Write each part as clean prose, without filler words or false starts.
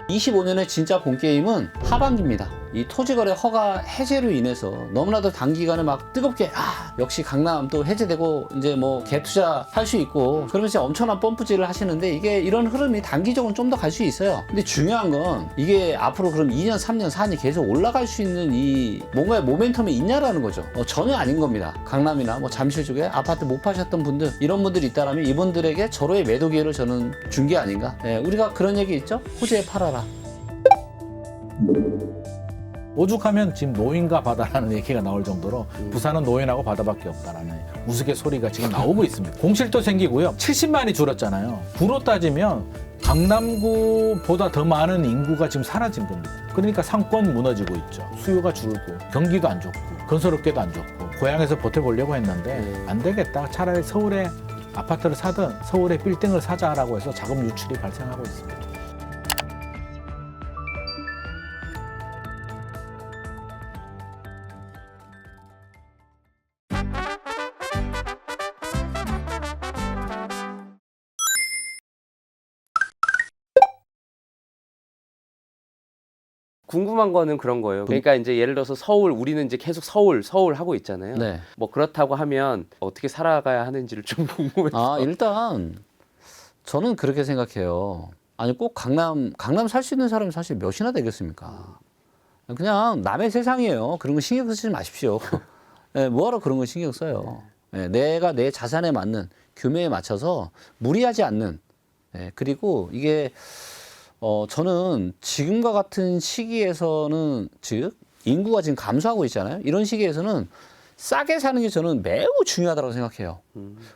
25년의 진짜 본 게임은 하반기입니다. 이 토지거래 허가 해제로 인해서 너무나도 단기간에 막 뜨겁게 역시 강남 또 해제되고 이제 뭐 갭투자 할 수 있고 그러면서 엄청난 펌프질을 하시는데 이게 이런 흐름이 단기적으로 좀 더 갈 수 있어요. 근데 중요한 건 이게 앞으로 그럼 2년, 3년, 4년 계속 올라갈 수 있는 이 뭔가의 모멘텀이 있냐라는 거죠. 전혀 아닌 겁니다. 강남이나 뭐 잠실 쪽에 아파트 못 파셨던 분들 이런 분들이 있다면 이분들에게 절호의 매도 기회를 저는 준 게 아닌가. 우리가 그런 얘기 있죠. 호재에 팔아라. 오죽하면 지금 노인과 바다라는 얘기가 나올 정도로 부산은 노인하고 바다밖에 없다라는 우스갯소리가 지금 나오고 있습니다. 공실도 생기고요. 70만이 줄었잖아요. 부로 따지면 강남구보다 더 많은 인구가 지금 사라진 겁니다. 그러니까 상권 무너지고 있죠. 수요가 줄고 경기도 안 좋고 건설업계도 안 좋고 고향에서 버텨보려고 했는데 안 되겠다. 차라리 서울에 아파트를 사든 서울에 빌딩을 사자라고 해서 자금 유출이 발생하고 있습니다. 궁금한 거는 그런 거예요. 그러니까 이제 예를 들어서 서울, 우리는 이제 계속 서울 하고 있잖아요. 네. 뭐 그렇다고 하면 어떻게 살아가야 하는지를 좀 궁금해서. 일단 저는 그렇게 생각해요. 아니 꼭 강남 살 수 있는 사람이 사실 몇이나 되겠습니까? 그냥 남의 세상이에요. 그런 거 신경 쓰지 마십시오. 뭐하러 그런 거 신경 써요. 내가 내 자산에 맞는 규모에 맞춰서 무리하지 않는. 그리고 이게 저는 지금과 같은 시기에서는 즉 인구가 지금 감소하고 있잖아요. 이런 시기에서는 싸게 사는 게 저는 매우 중요하다고 생각해요.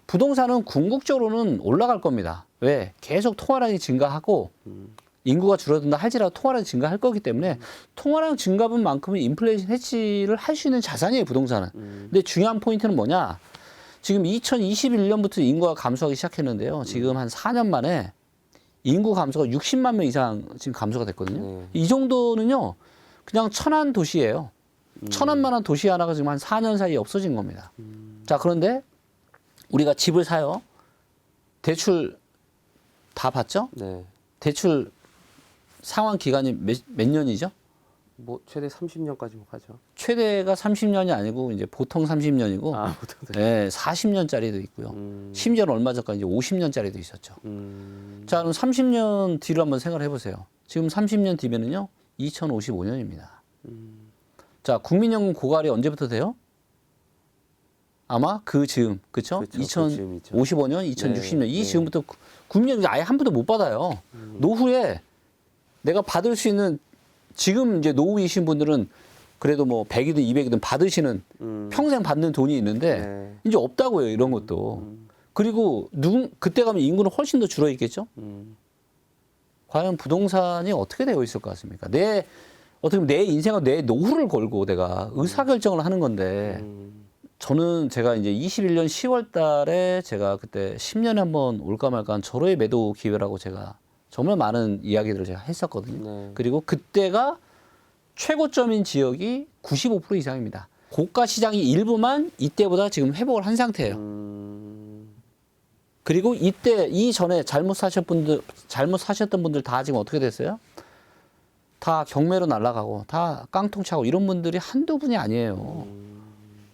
부동산은 궁극적으로는 올라갈 겁니다. 왜? 계속 통화량이 증가하고 인구가 줄어든다 할지라도 통화량이 증가할 거기 때문에 통화량 증가분만큼은 인플레이션 해치를 할 수 있는 자산이에요, 부동산은. 근데 중요한 포인트는 뭐냐? 지금 2021년부터 인구가 감소하기 시작했는데요. 지금 한 4년 만에 인구 감소가 60만 명 이상 지금 감소가 됐거든요. 이 정도는요, 그냥 천안 도시예요. 천안만한 도시 하나가 지금 한 4년 사이에 없어진 겁니다. 자, 그런데 우리가 집을 사요. 대출 다 받죠? 네. 대출 상환 기간이 몇 년이죠? 뭐 최대 30년까지 못 가죠. 최대가 30년이 아니고 이제 보통 30년이고, 보통. 40년짜리도 있고요. 심지어는 얼마 전까지 이제 50년짜리도 있었죠. 자, 그럼 30년 뒤로 한번 생각을 해보세요. 지금 30년 뒤면은요, 2055년입니다. 자, 국민연금 고갈이 언제부터 돼요? 아마 그 즈음, 그쵸? 그쵸, 2055년, 2060년, 네, 이 네. 즈음부터 국민연금 아예 한 푼도 못 받아요. 노후에 내가 받을 수 있는 지금 이제 노후이신 분들은 그래도 뭐 100이든 200이든 받으시는 평생 받는 돈이 있는데 네. 이제 없다고요, 이런 것도. 그리고 그때 가면 인구는 훨씬 더 줄어 있겠죠? 과연 부동산이 어떻게 되어 있을 것 같습니까? 어떻게 보면 내 인생과 내 노후를 걸고 내가 의사결정을 하는 건데 저는 제가 이제 21년 10월 달에 제가 그때 10년에 한번 올까 말까 한 절호의 매도 기회라고 제가 정말 많은 이야기들을 제가 했었거든요. 네. 그리고 그때가 최고점인 지역이 95% 이상입니다. 고가 시장이 일부만 이때보다 지금 회복을 한 상태예요. 그리고 이때 이전에 잘못 사셨던 분들 다 지금 어떻게 됐어요? 다 경매로 날아가고 다 깡통 차고 이런 분들이 한두 분이 아니에요.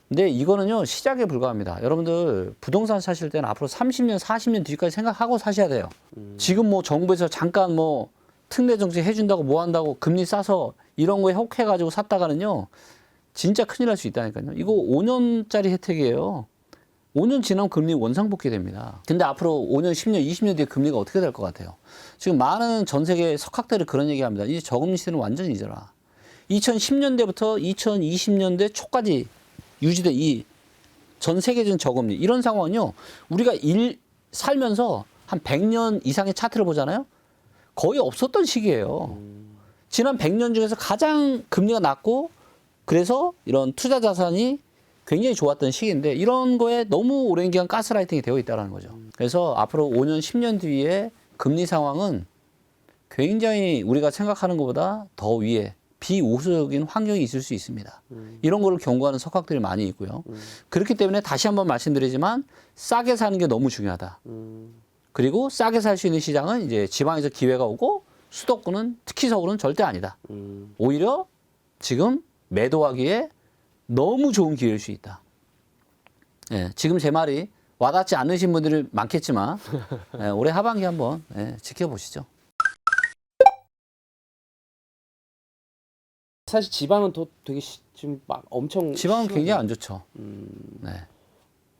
근데 이거는요, 시작에 불과합니다. 여러분들 부동산 사실 때는 앞으로 30년, 40년 뒤까지 생각하고 사셔야 돼요. 지금 뭐 정부에서 잠깐 뭐 특례 정책 해준다고 뭐 한다고 금리 싸서 이런 거에 혹해가지고 샀다가는요, 진짜 큰일 날 수 있다니까요. 이거 5년짜리 혜택이에요. 5년 지나면 금리 원상복귀 됩니다. 근데 앞으로 5년, 10년, 20년 뒤에 금리가 어떻게 될 것 같아요? 지금 많은 전 세계 석학들이 그런 얘기 합니다. 이제 저금리 시대는 완전히 잊어라. 2010년대부터 2020년대 초까지 유지된 이 전 세계적인 저금리 이런 상황은요, 우리가 살면서 한 100년 이상의 차트를 보잖아요. 거의 없었던 시기예요. 지난 100년 중에서 가장 금리가 낮고 그래서 이런 투자 자산이 굉장히 좋았던 시기인데 이런 거에 너무 오랜 기간 가스라이팅이 되어 있다는 거죠. 그래서 앞으로 5년, 10년 뒤에 금리 상황은 굉장히 우리가 생각하는 것보다 더 위에 비우수적인 환경이 있을 수 있습니다. 이런 거를 경고하는 석학들이 많이 있고요. 그렇기 때문에 다시 한번 말씀드리지만 싸게 사는 게 너무 중요하다. 그리고 싸게 살 수 있는 시장은 이제 지방에서 기회가 오고 수도권은 특히 서울은 절대 아니다. 오히려 지금 매도하기에 너무 좋은 기회일 수 있다. 예, 지금 제 말이 와닿지 않으신 분들이 많겠지만 예, 올해 하반기 한번 예, 지켜보시죠. 사실 지방은 더 되게 지금 막 엄청 지방은 심하게- 굉장히 안 좋죠. 네.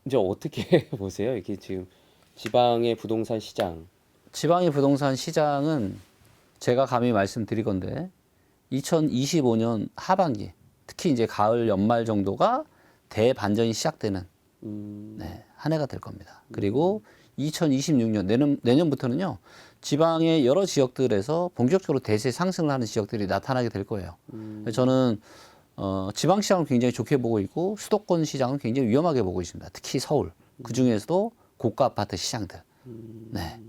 이제 어떻게 보세요? 이게 지금 지방의 부동산 시장. 지방의 부동산 시장은 제가 감히 말씀드리건데 2025년 하반기, 특히 이제 가을 연말 정도가 대반전이 시작되는 네, 한 해가 될 겁니다. 그리고 2026년 내년부터는요. 지방의 여러 지역들에서 본격적으로 대세 상승을 하는 지역들이 나타나게 될 거예요. 저는 지방 시장을 굉장히 좋게 보고 있고 수도권 시장은 굉장히 위험하게 보고 있습니다. 특히 서울. 그 중에서도 고가 아파트 시장들. 네.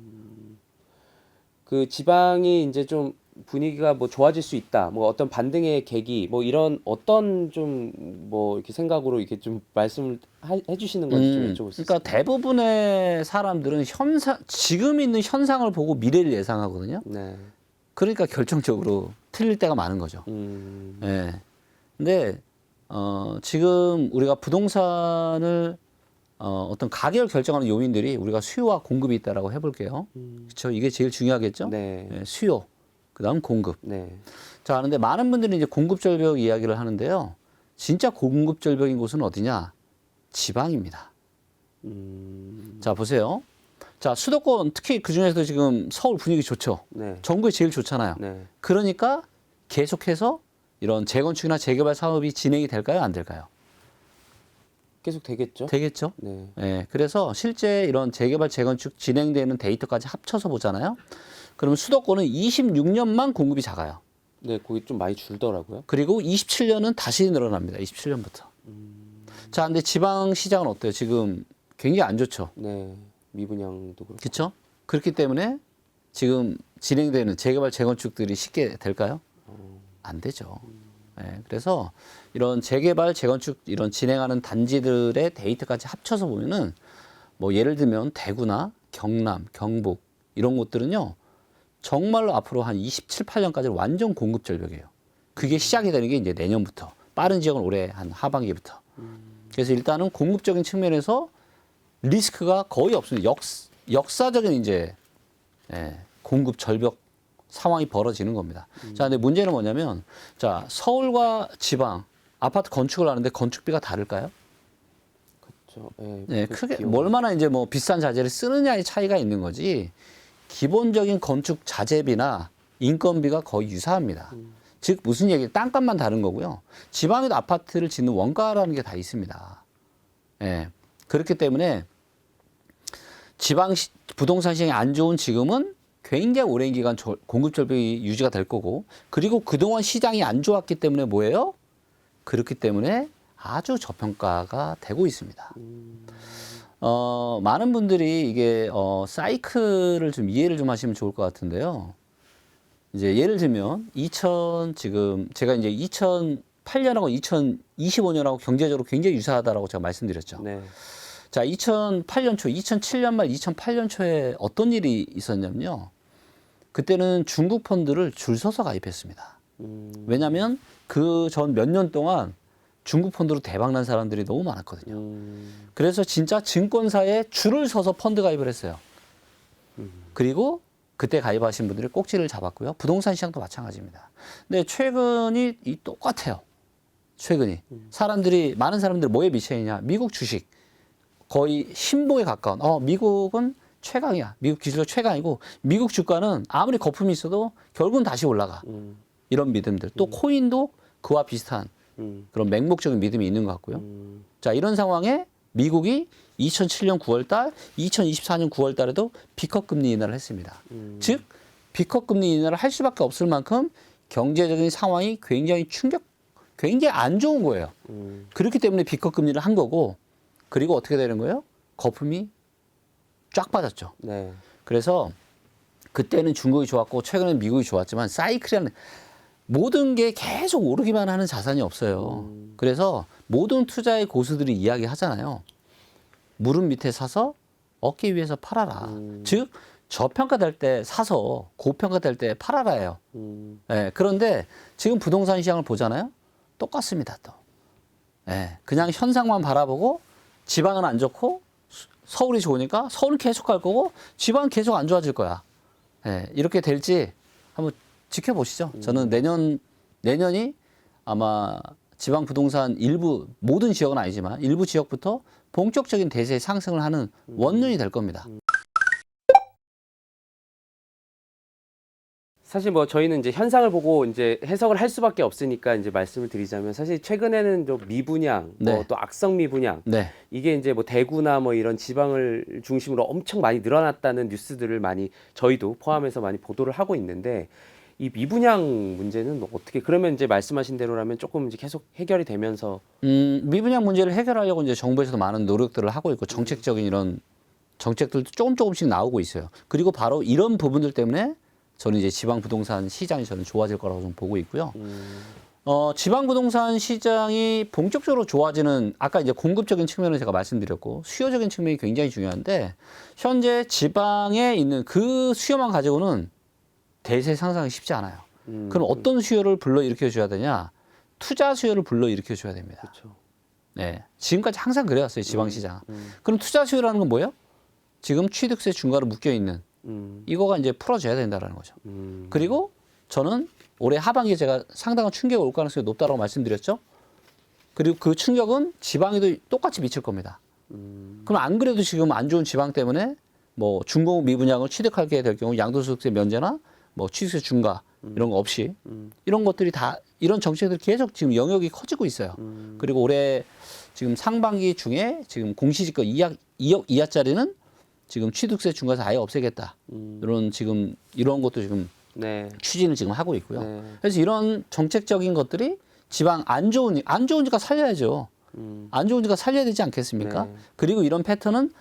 그 지방이 이제 좀 분위기가 뭐 좋아질 수 있다. 뭐 어떤 반등의 계기, 뭐 이런 어떤 좀 뭐 이렇게 생각으로 이렇게 좀 말씀을 해주시는 건지 좀 여쭤볼 수 그러니까 있을까요? 대부분의 사람들은 지금 있는 현상을 보고 미래를 예상하거든요. 네. 그러니까 결정적으로 틀릴 때가 많은 거죠. 예. 근데 지금 우리가 부동산을 어떤 가격을 결정하는 요인들이 우리가 수요와 공급이 있다라고 해볼게요. 그렇죠? 이게 제일 중요하겠죠? 네. 예, 수요, 그다음 공급. 네. 자, 그런데 많은 분들이 이제 공급 절벽 이야기를 하는데요. 진짜 공급 절벽인 곳은 어디냐? 지방입니다. 자, 보세요. 자, 수도권 특히 그 중에서도 지금 서울 분위기 좋죠. 네. 전국이 제일 좋잖아요. 네. 그러니까 계속해서 이런 재건축이나 재개발 사업이 진행이 될까요? 안 될까요? 계속 되겠죠? 되겠죠. 네. 예, 그래서 실제 이런 재개발, 재건축 진행되는 데이터까지 합쳐서 보잖아요. 그러면 수도권은 26년만 공급이 작아요. 네, 거기 좀 많이 줄더라고요. 그리고 27년은 다시 늘어납니다. 27년부터. 자, 근데 지방 시장은 어때요? 지금 굉장히 안 좋죠. 네. 미분양도 그렇고. 그렇죠? 그렇기 때문에 지금 진행되는 재개발, 재건축들이 쉽게 될까요? 안 되죠. 예, 그래서 이런 재개발, 재건축 이런 진행하는 단지들의 데이터까지 합쳐서 보면은 뭐 예를 들면 대구나 경남, 경북 이런 곳들은요. 정말로 앞으로 한 27, 8년까지 완전 공급 절벽이에요. 그게 시작이 되는 게 이제 내년부터. 빠른 지역은 올해 한 하반기부터. 그래서 일단은 공급적인 측면에서 리스크가 거의 없습니다. 역사적인 이제 공급 절벽 상황이 벌어지는 겁니다. 자, 근데 문제는 뭐냐면, 자, 서울과 지방 아파트 건축을 하는데 건축비가 다를까요? 그렇죠. 네, 네, 그 크게 비용. 얼마나 이제 뭐 비싼 자재를 쓰느냐의 차이가 있는 거지. 기본적인 건축 자재비나 인건비가 거의 유사합니다. 즉 무슨 얘기? 땅값만 다른 거고요. 지방에도 아파트를 짓는 원가라는 게 다 있습니다. 예. 그렇기 때문에 지방 부동산 시장이 안 좋은 지금은 굉장히 오랜 기간 공급 절벽이 유지가 될 거고, 그리고 그동안 시장이 안 좋았기 때문에 뭐예요? 그렇기 때문에 아주 저평가가 되고 있습니다. 많은 분들이 이게 사이클을 좀 이해를 좀 하시면 좋을 것 같은데요. 이제 예를 들면 지금 제가 이제 2008년하고 2025년하고 경제적으로 굉장히 유사하다라고 제가 말씀드렸죠. 네. 자, 2008년 초, 2007년 말, 2008년 초에 어떤 일이 있었냐면요. 그때는 중국 펀드를 줄 서서 가입했습니다. 왜냐하면 그 전 몇 년 동안 중국 펀드로 대박난 사람들이 너무 많았거든요. 그래서 진짜 증권사에 줄을 서서 펀드 가입을 했어요. 그리고 그때 가입하신 분들이 꼭지를 잡았고요. 부동산 시장도 마찬가지입니다. 근데 최근이 똑같아요. 최근이. 많은 사람들이 뭐에 미쳐있냐. 미국 주식. 거의 신봉에 가까운. 미국은 최강이야. 미국 기술력 최강이고 미국 주가는 아무리 거품이 있어도 결국은 다시 올라가. 이런 믿음들. 또 코인도 그와 비슷한 그런 맹목적인 믿음이 있는 것 같고요. 자, 이런 상황에 미국이 2007년 9월달, 2024년 9월달에도 B컵 금리 인하를 했습니다. 즉 B컵 금리 인하를 할 수밖에 없을 만큼 경제적인 상황이 굉장히 안 좋은 거예요. 그렇기 때문에 B컵 금리를 한 거고, 그리고 어떻게 되는 거예요? 거품이 쫙 빠졌죠. 네. 그래서 그때는 중국이 좋았고 최근에는 미국이 좋았지만 사이클이라는 모든 게 계속 오르기만 하는 자산이 없어요. 그래서 모든 투자의 고수들이 이야기하잖아요. 무릎 밑에 사서 얻기 위해서 팔아라. 즉 저평가될 때 사서 고평가될 때 팔아라예요. 예, 그런데 지금 부동산 시장을 보잖아요. 똑같습니다. 또. 예, 그냥 현상만 바라보고 지방은 안 좋고 서울이 좋으니까 서울은 계속 갈 거고 지방은 계속 안 좋아질 거야. 예, 이렇게 될지 한번 지켜보시죠. 저는 내년이 아마 지방 부동산 일부 모든 지역은 아니지만 일부 지역부터 본격적인 대세 상승을 하는 원년이 될 겁니다. 사실 뭐 저희는 이제 현상을 보고 이제 해석을 할 수밖에 없으니까 이제 말씀을 드리자면 사실 최근에는 좀 미분양, 네. 뭐 또 악성 미분양 네. 이게 이제 뭐 대구나 뭐 이런 지방을 중심으로 엄청 많이 늘어났다는 뉴스들을 많이 저희도 포함해서 많이 보도를 하고 있는데 이 미분양 문제는 어떻게 그러면 이제 말씀하신 대로라면 조금 이제 계속 해결이 되면서 미분양 문제를 해결하려고 이제 정부에서도 많은 노력들을 하고 있고 정책적인 이런 정책들도 조금씩 나오고 있어요. 그리고 바로 이런 부분들 때문에 저는 이제 지방 부동산 시장이 저는 좋아질 거라고 좀 보고 있고요. 지방 부동산 시장이 본격적으로 좋아지는 아까 이제 공급적인 측면을 제가 말씀드렸고 수요적인 측면이 굉장히 중요한데 현재 지방에 있는 그 수요만 가지고는 대세 상승이 쉽지 않아요. 그럼 어떤 수요를 불러일으켜 줘야 되냐? 투자 수요를 불러일으켜 줘야 됩니다. 그렇죠. 네, 지금까지 항상 그래왔어요 지방 시장. 그럼 투자 수요라는 건 뭐예요? 지금 취득세 중과로 묶여 있는 이거가 이제 풀어져야 된다라는 거죠. 그리고 저는 올해 하반기에 제가 상당한 충격이 올 가능성이 높다고 말씀드렸죠. 그리고 그 충격은 지방에도 똑같이 미칠 겁니다. 그럼 안 그래도 지금 안 좋은 지방 때문에 뭐 중공업 미분양을 취득하게 될 경우 양도소득세 면제나 뭐 취득세 중과 이런 거 없이 이런 것들이 다 이런 정책들이 계속 지금 영역이 커지고 있어요. 그리고 올해 지금 상반기 중에 지금 공시지가 2억 이하짜리는 지금 취득세 중과세 아예 없애겠다. 이런 지금 이런 것도 지금 네. 추진을 지금 하고 있고요. 네. 그래서 이런 정책적인 것들이 지방 안 좋으니까 살려야죠. 안 좋으니까 살려야 되지 않겠습니까? 네. 그리고 이런 패턴은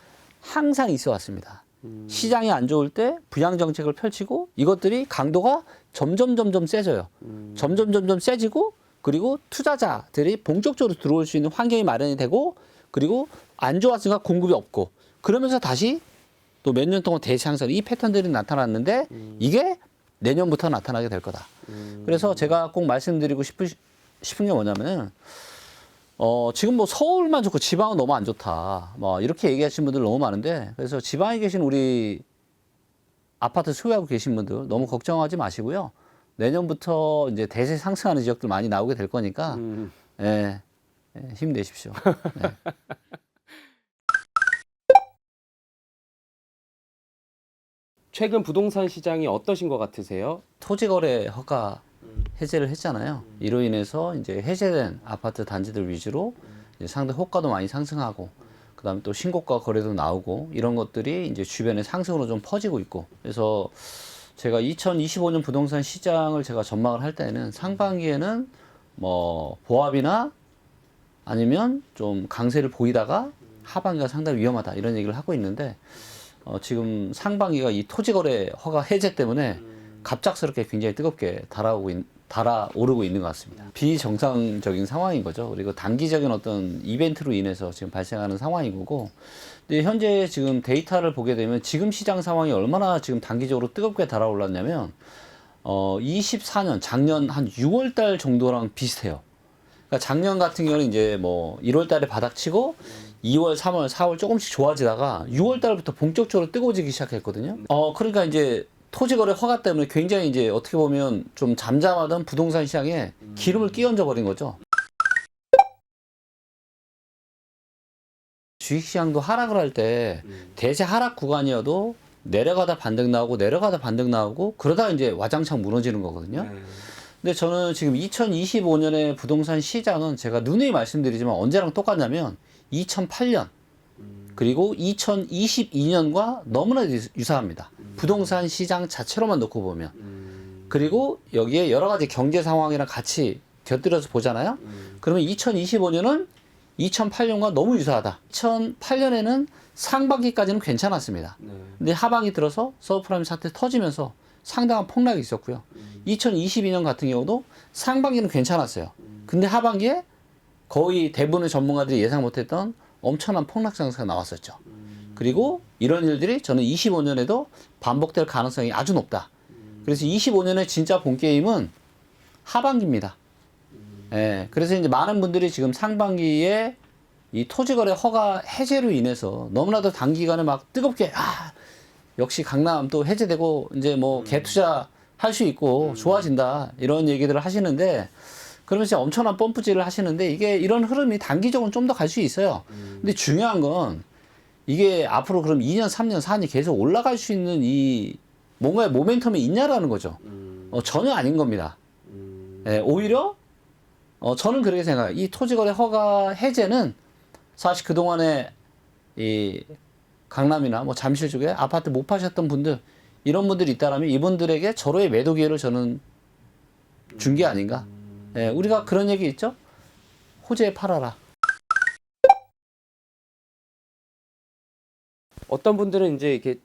항상 있어 왔습니다. 시장이 안 좋을 때 부양 정책을 펼치고 이것들이 강도가 점점 세져요. 점점 세지고 그리고 투자자들이 본격적으로 들어올 수 있는 환경이 마련이 되고 그리고 안 좋았으니까 공급이 없고 그러면서 다시 또 몇 년 동안 대상선 이 패턴들이 나타났는데 이게 내년부터 나타나게 될 거다. 그래서 제가 꼭 말씀드리고 싶은 게 뭐냐면은 지금 뭐 서울만 좋고 지방은 너무 안 좋다. 뭐 이렇게 얘기하시는 분들 너무 많은데 그래서 지방에 계신 우리 아파트 소유하고 계신 분들 너무 걱정하지 마시고요. 내년부터 이제 대세 상승하는 지역들 많이 나오게 될 거니까 예, 힘내십시오. 네. 최근 부동산 시장이 어떠신 것 같으세요? 토지거래 허가 해제를 했잖아요. 이로 인해서 이제 해제된 아파트 단지들 위주로 이제 상대 호가도 많이 상승하고, 그다음에 또 신고가 거래도 나오고 이런 것들이 이제 주변에 상승으로 좀 퍼지고 있고. 그래서 제가 2025년 부동산 시장을 제가 전망을 할 때는 상반기에는 뭐 보합이나 아니면 좀 강세를 보이다가 하반기가 상당히 위험하다 이런 얘기를 하고 있는데 지금 상반기가 이 토지거래 허가 해제 때문에 갑작스럽게 굉장히 뜨겁게 달아오르고 있는 것 같습니다. 비정상적인 상황인 거죠. 그리고 단기적인 어떤 이벤트로 인해서 지금 발생하는 상황인 거고, 근데 현재 지금 데이터를 보게 되면 지금 시장 상황이 얼마나 지금 단기적으로 뜨겁게 달아올랐냐면 24년 작년 한 6월 달 정도랑 비슷해요. 그러니까 작년 같은 경우는 이제 뭐 1월 달에 바닥치고 2월, 3월, 4월 조금씩 좋아지다가 6월 달부터 본격적으로 뜨거워지기 시작했거든요. 그러니까 이제 토지거래 허가 때문에 굉장히 이제 어떻게 보면 좀 잠잠하던 부동산 시장에 기름을 끼얹어 버린 거죠. 주식시장도 하락을 할 때 대세 하락 구간이어도 내려가다 반등 나오고 내려가다 반등 나오고 그러다 이제 와장창 무너지는 거거든요. 근데 저는 지금 2025년의 부동산 시장은 제가 누누이 말씀드리지만 언제랑 똑같냐면 2008년 그리고 2022년과 너무나 유사합니다. 부동산 시장 자체로만 놓고 보면. 그리고 여기에 여러 가지 경제 상황이랑 같이 곁들여서 보잖아요. 그러면 2025년은 2008년과 너무 유사하다. 2008년에는 상반기까지는 괜찮았습니다. 근데 하반기 들어서 서브프라임 사태 터지면서 상당한 폭락이 있었고요. 2022년 같은 경우도 상반기는 괜찮았어요. 근데 하반기에 거의 대부분의 전문가들이 예상 못했던 엄청난 폭락 장세가 나왔었죠. 그리고 이런 일들이 저는 25년에도 반복될 가능성이 아주 높다. 그래서 25년에 진짜 본 게임은 하반기입니다. 예, 그래서 이제 많은 분들이 지금 상반기에 이 토지거래 허가 해제로 인해서 너무나도 단기간에 막 뜨겁게 역시 강남 또 해제되고 이제 뭐 갭투자 할 수 있고 좋아진다 이런 얘기들을 하시는데 그러면서 엄청난 펌프질을 하시는데 이게 이런 흐름이 단기적으로 좀 더 갈 수 있어요. 근데 중요한 건 이게 앞으로 그럼 2년, 3년, 4년 계속 올라갈 수 있는 이 뭔가의 모멘텀이 있냐라는 거죠. 전혀 아닌 겁니다. 예, 오히려 저는 그렇게 생각해요. 이 토지거래 허가 해제는 사실 그동안에 이 강남이나 뭐 잠실 쪽에 아파트 못 파셨던 분들 이런 분들이 있다라면 이분들에게 절호의 매도 기회를 저는 준 게 아닌가. 예, 우리가 그런 얘기 있죠? 호재에 팔아라. 어떤 분들은 이제 이렇게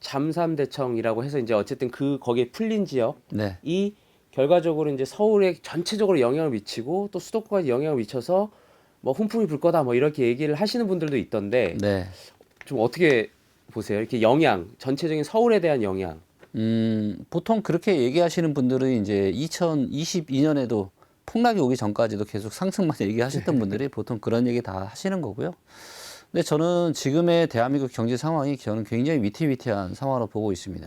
잠삼대청이라고 해서 이제 어쨌든 거기에 풀린 지역이 네. 결과적으로 이제 서울에 전체적으로 영향을 미치고 또 수도권까지 영향을 미쳐서 뭐 훈풍이 불 거다 뭐 이렇게 얘기를 하시는 분들도 있던데 네. 좀 어떻게 보세요? 이렇게 전체적인 서울에 대한 영향. 보통 그렇게 얘기하시는 분들은 이제 2022년에도 폭락이 오기 전까지도 계속 상승만 얘기하셨던 분들이 보통 그런 얘기 다 하시는 거고요. 근데 저는 지금의 대한민국 경제 상황이 저는 굉장히 위태위태한 상황으로 보고 있습니다.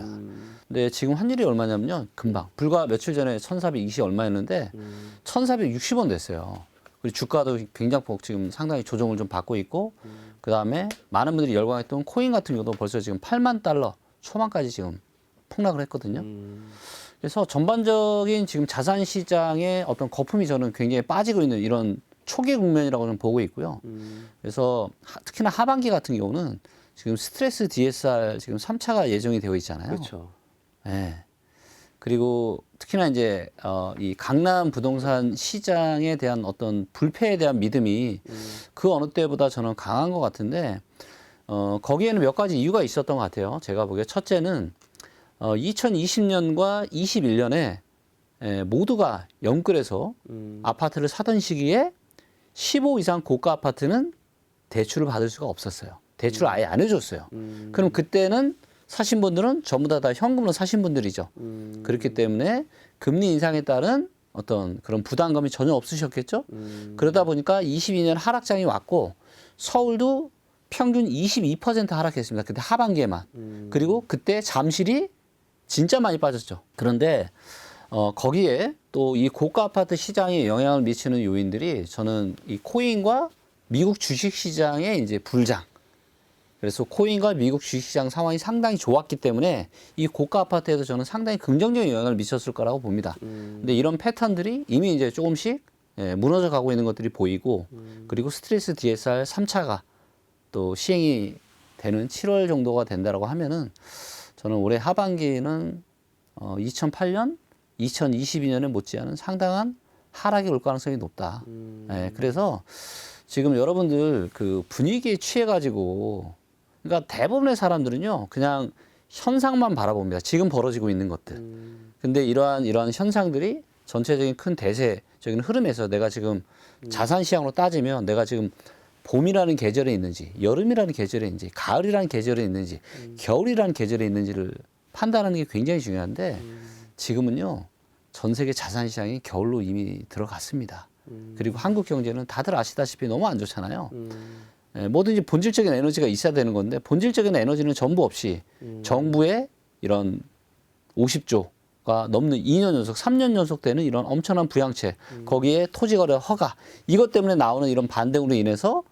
근데 지금 환율이 얼마냐면요. 금방. 불과 며칠 전에 1420 얼마였는데 1460원 됐어요. 그리고 주가도 굉장폭 지금 상당히 조정을 좀 받고 있고 그 다음에 많은 분들이 열광했던 코인 같은 경우도 벌써 지금 8만 달러 초반까지 지금 폭락을 했거든요. 그래서 전반적인 지금 자산 시장의 어떤 거품이 저는 굉장히 빠지고 있는 이런 초기 국면이라고 저는 보고 있고요. 그래서 특히나 하반기 같은 경우는 지금 스트레스 DSR 지금 3차가 예정이 되어 있잖아요. 그렇죠. 예. 그리고 특히나 이제 이 강남 부동산 시장에 대한 어떤 불패에 대한 믿음이 그 어느 때보다 저는 강한 것 같은데 거기에는 몇 가지 이유가 있었던 것 같아요. 제가 보기에 첫째는 2020년과 21년에 모두가 영끌에서 아파트를 사던 시기에 15 이상 고가 아파트는 대출을 받을 수가 없었어요. 대출을 아예 안 해줬어요. 그럼 그때는 사신 분들은 전부 다 현금으로 사신 분들이죠. 그렇기 때문에 금리 인상에 따른 어떤 그런 부담감이 전혀 없으셨겠죠. 그러다 보니까 22년 하락장이 왔고 서울도 평균 22% 하락했습니다. 그때 하반기에만. 그리고 그때 잠실이 진짜 많이 빠졌죠. 그런데 거기에 또 이 고가 아파트 시장에 영향을 미치는 요인들이 저는 이 코인과 미국 주식 시장의 이제 불장. 그래서 코인과 미국 주식시장 상황이 상당히 좋았기 때문에 이 고가 아파트에도 저는 상당히 긍정적인 영향을 미쳤을 거라고 봅니다. 근데 이런 패턴들이 이미 이제 조금씩 무너져 가고 있는 것들이 보이고 그리고 스트레스 DSR 3차가 또 시행이 되는 7월 정도가 된다라고 하면은 저는 올해 하반기에는 2008년, 2022년에 못지않은 상당한 하락이 올 가능성이 높다. 그래서 지금 여러분들 그 분위기에 취해가지고 그러니까 대부분의 사람들은요 그냥 현상만 바라봅니다. 지금 벌어지고 있는 것들. 근데 이러한 현상들이 전체적인 큰 대세적인 흐름에서 내가 지금 자산 시장으로 따지면 내가 지금 봄이라는 계절에 있는지 여름이라는 계절에 있는지 가을이라는 계절에 있는지 겨울이라는 계절에 있는지를 판단하는 게 굉장히 중요한데 지금은요 전 세계 자산 시장이 겨울로 이미 들어갔습니다. 그리고 한국 경제는 다들 아시다시피 너무 안 좋잖아요. 뭐든지 본질적인 에너지가 있어야 되는 건데 본질적인 에너지는 전부 없이 정부의 이런 50조가 넘는 2년 연속, 3년 연속 되는 이런 엄청난 부양책, 거기에 토지거래 허가, 이것 때문에 나오는 이런 반등으로 인해서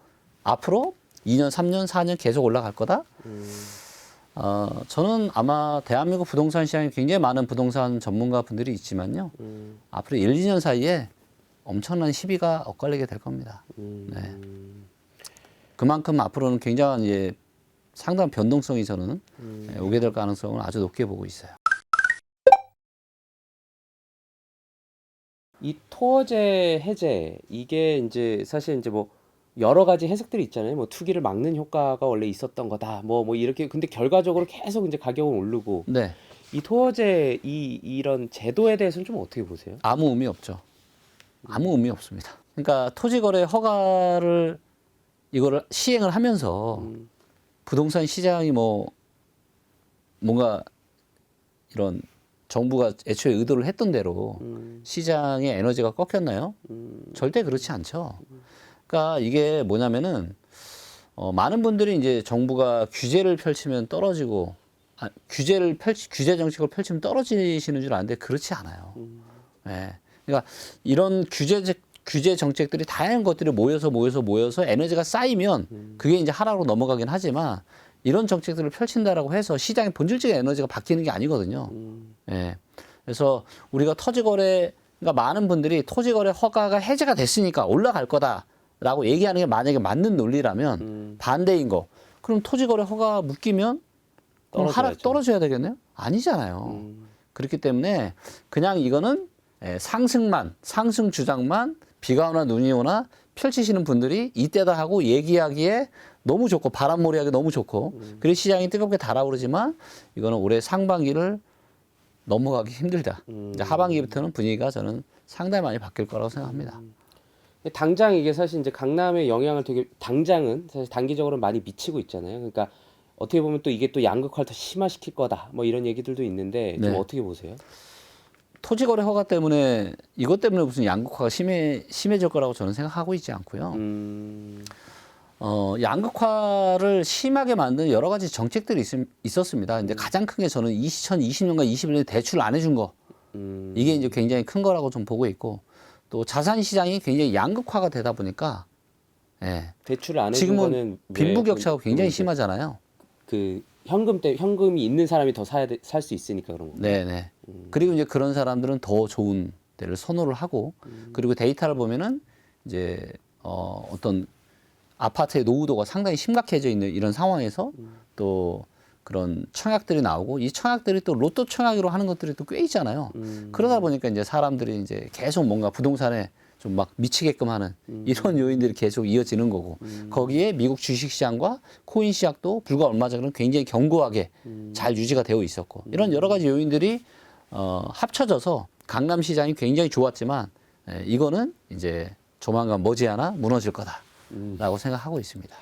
앞으로 2년, 3년, 4년 계속 올라갈 거다. 저는 아마 대한민국 부동산 시장에 굉장히 많은 부동산 전문가 분들이 있지만요. 앞으로 1, 2년 사이에 엄청난 시비가 엇갈리게 될 겁니다. 네. 그만큼 앞으로는 굉장한 상당한 변동성이 저는 오게 될 가능성을 아주 높게 보고 있어요. 이 토어제 해제 이게 이제 사실 이제 뭐 여러 가지 해석들이 있잖아요. 뭐 투기를 막는 효과가 원래 있었던 거다. 뭐 이렇게 근데 결과적으로 계속 이제 가격은 오르고 네. 이 토어제 이런 제도에 대해서는 좀 어떻게 보세요? 아무 의미 없죠. 아무 의미 없습니다. 그러니까 토지거래 허가를 이거를 시행을 하면서 부동산 시장이 뭐 뭔가 이런 정부가 애초에 의도를 했던 대로 시장의 에너지가 꺾였나요? 절대 그렇지 않죠. 그러니까 이게 뭐냐면은 많은 분들이 이제 정부가 규제를 펼치면 떨어지고 규제 정책을 펼치면 떨어지시는 줄 아는데 그렇지 않아요. 예. 그러니까 이런 규제 정책들이 다양한 것들이 모여서 에너지가 쌓이면 그게 이제 하락으로 넘어가긴 하지만 이런 정책들을 펼친다라고 해서 시장의 본질적인 에너지가 바뀌는 게 아니거든요. 예. 그래서 우리가 토지거래, 그러니까 많은 분들이 토지거래 허가가 해제가 됐으니까 올라갈 거다라고 얘기하는 게 만약에 맞는 논리라면 반대인 거. 그럼 토지거래 허가 묶이면 그럼 하락 떨어져야 되겠네요? 아니잖아요. 그렇기 때문에 그냥 이거는 상승 주장만 비가 오나 눈이 오나 펼치시는 분들이 이때다 하고 얘기하기에 너무 좋고 바람몰이하기 너무 좋고 그래서 시장이 뜨겁게 달아오르지만 이거는 올해 상반기를 넘어가기 힘들다. 이제 하반기부터는 분위기가 저는 상당히 많이 바뀔 거라고 생각합니다. 당장 이게 사실 이제 강남에 영향을 되게 당장은 사실 단기적으로 많이 미치고 있잖아요. 그러니까 어떻게 보면 또 이게 또 양극화를 더 심화시킬 거다. 뭐 이런 얘기들도 있는데 좀 네. 어떻게 보세요? 토지거래 허가 때문에 이것 때문에 무슨 양극화가 심해질 거라고 저는 생각하고 있지 않고요. 양극화를 심하게 만드는 여러 가지 정책들이 있었습니다. 근데 가장 큰 게 저는 2020년과 21년에 대출 안 해준 거. 이게 이제 굉장히 큰 거라고 좀 보고 있고 또 자산 시장이 굉장히 양극화가 되다 보니까 예. 대출을 안 해준 지금은 거는 빈부격차가 굉장히 심하잖아요. 그 현금이 있는 사람이 더 살 수 있으니까 그런 거. 네네. 그리고 이제 그런 사람들은 더 좋은 데를 선호를 하고 그리고 데이터를 보면은 이제 어떤 아파트의 노후도가 상당히 심각해져 있는 이런 상황에서 또 그런 청약들이 나오고 이 청약들이 또 로또 청약으로 하는 것들이 또 꽤 있잖아요. 그러다 보니까 이제 사람들이 이제 계속 뭔가 부동산에 좀 막 미치게끔 하는 이런 요인들이 계속 이어지는 거고 거기에 미국 주식시장과 코인 시장도 불과 얼마 전에는 굉장히 견고하게 잘 유지가 되어 있었고 이런 여러 가지 요인들이 합쳐져서 강남 시장이 굉장히 좋았지만 이거는 이제 조만간 머지않아 무너질 거다라고 생각하고 있습니다.